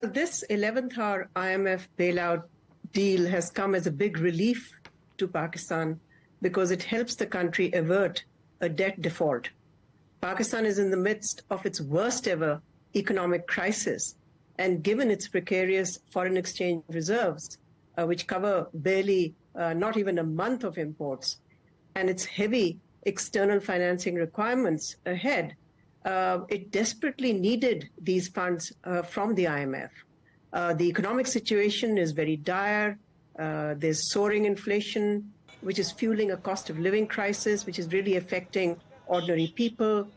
This 11th hour IMF bailout deal has come as a big relief to Pakistan because it helps the country avert a debt default. Pakistan is in the midst of its worst ever economic crisis, and given its precarious foreign exchange reserves, which cover barely not even a month of imports, and its heavy external financing requirements ahead, it desperately needed these funds from the IMF. The economic situation is very dire. There's soaring inflation, which is fueling a cost of living crisis, which is really affecting ordinary people.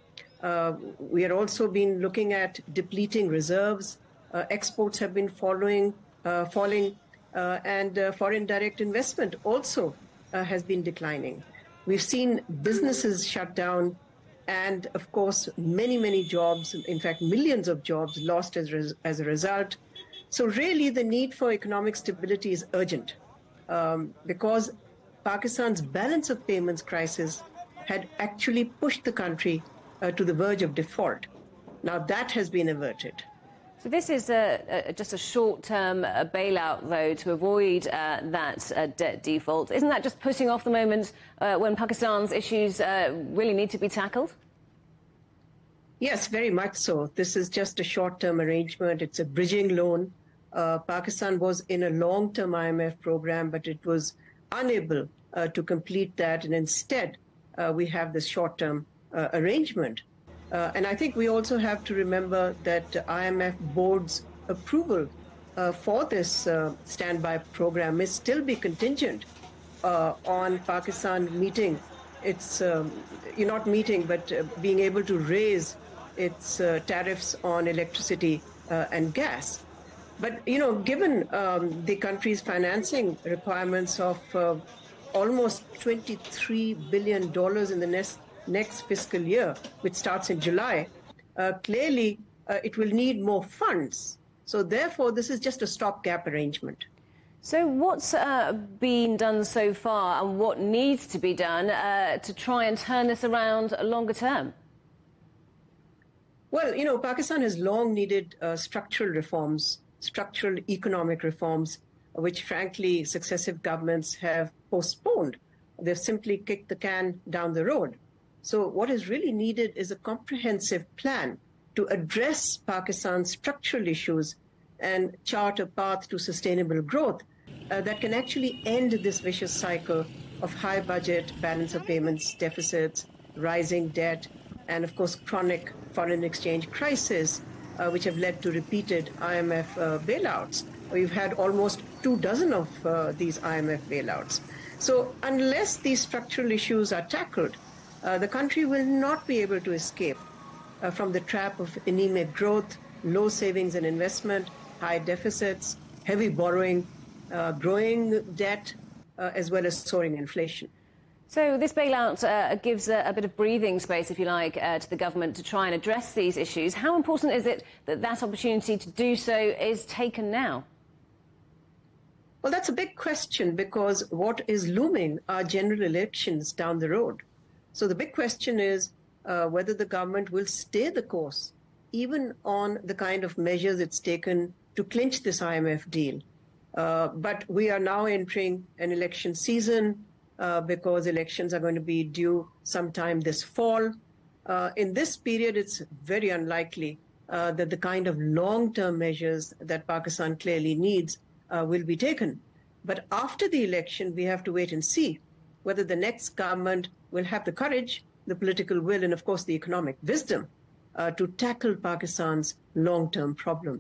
We are also been looking at depleting reserves. Exports have been falling, and foreign direct investment also has been declining. We've seen businesses shut down, and of course, many jobs, in fact, millions of jobs lost as a result. So really, the need for economic stability is urgent because Pakistan's balance of payments crisis had actually pushed the country to the verge of default. Now that has been averted. So this is just a short-term bailout, though, to avoid that debt default. Isn't that just putting off the moment when Pakistan's issues really need to be tackled? Yes, very much so. This is just a short-term arrangement. It's a bridging loan. Pakistan was in a long-term IMF program, but it was unable to complete that. And instead, we have this short-term arrangement. And I think we also have to remember that IMF board's approval for this standby program may still be contingent on Pakistan meeting its, not meeting, but being able to raise its tariffs on electricity and gas. But, given the country's financing requirements of almost $23 billion in the next fiscal year, which starts in July, clearly it will need more funds. So therefore, this is just a stopgap arrangement. So what's been done so far and what needs to be done to try and turn this around longer term? Well, Pakistan has long needed structural reforms, structural economic reforms, which frankly successive governments have postponed. They've simply kicked the can down the road. So what is really needed is a comprehensive plan to address Pakistan's structural issues and chart a path to sustainable growth that can actually end this vicious cycle of high budget, balance of payments deficits, rising debt, and of course chronic foreign exchange crisis, which have led to repeated IMF bailouts. We've had almost 24 of these IMF bailouts. So unless these structural issues are tackled, the country will not be able to escape from the trap of anemic growth, low savings and investment, high deficits, heavy borrowing, growing debt, as well as soaring inflation. So this bailout gives a bit of breathing space, if you like, to the government to try and address these issues. How important is it that that opportunity to do so is taken now? Well, that's a big question because what is looming are general elections down the road. So the big question is whether the government will stay the course, even on the kind of measures it's taken to clinch this IMF deal. But we are now entering an election season because elections are going to be due sometime this fall. In this period, it's very unlikely that the kind of long-term measures that Pakistan clearly needs will be taken. But after the election, we have to wait and see whether the next government will have the courage, the political will, and of course the economic wisdom to tackle Pakistan's long-term problems.